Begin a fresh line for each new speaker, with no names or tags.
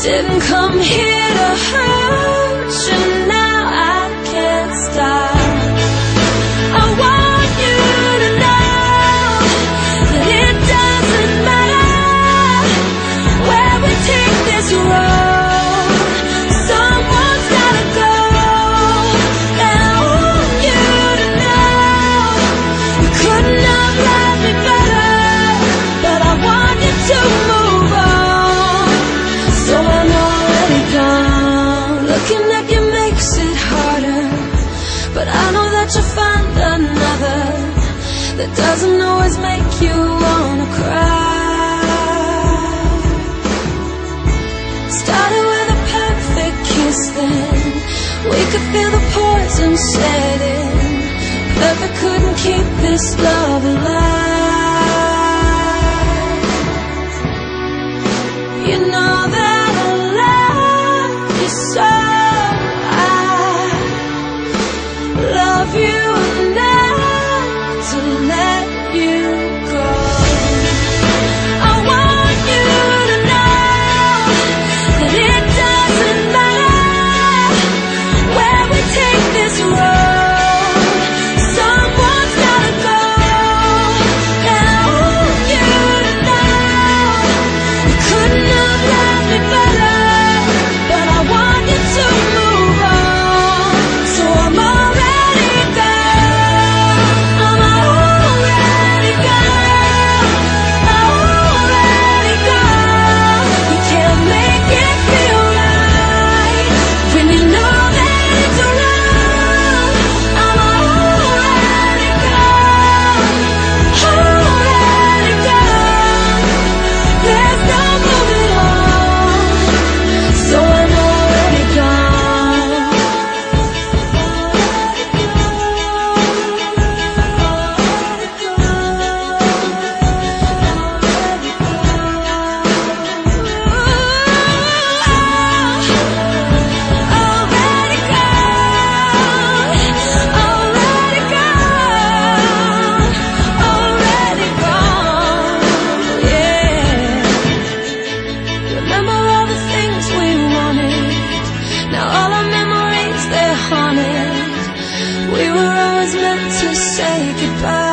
Didn't come here to hurt you, now I can't stop. I want you to know that it doesn't matter where we take this road, someone's gotta go. And I want you to know you couldn't have loved me better, but I want you to move on. So I'm already gone. Looking at you makes it harder, but I know that you'll find another that doesn't always make you wanna cry. Started with a perfect kiss, then we could feel the poison setting. Perfect couldn't keep this love alive. You know that I love you so. Love you enough to let you go. I want you to know that it doesn't matter where we take this road, someone's gotta go. And I want you to know you couldn't have loved me better, but I want you to move on. So I'm already gone. I'm already gone. Already gone. You can't make it feel right when you know that it's wrong. I'm already gone. Already gone. There's no moving on. So I'm already gone. Remember all the things we wanted. Now all our memories, they're haunted. We were always meant to say goodbye.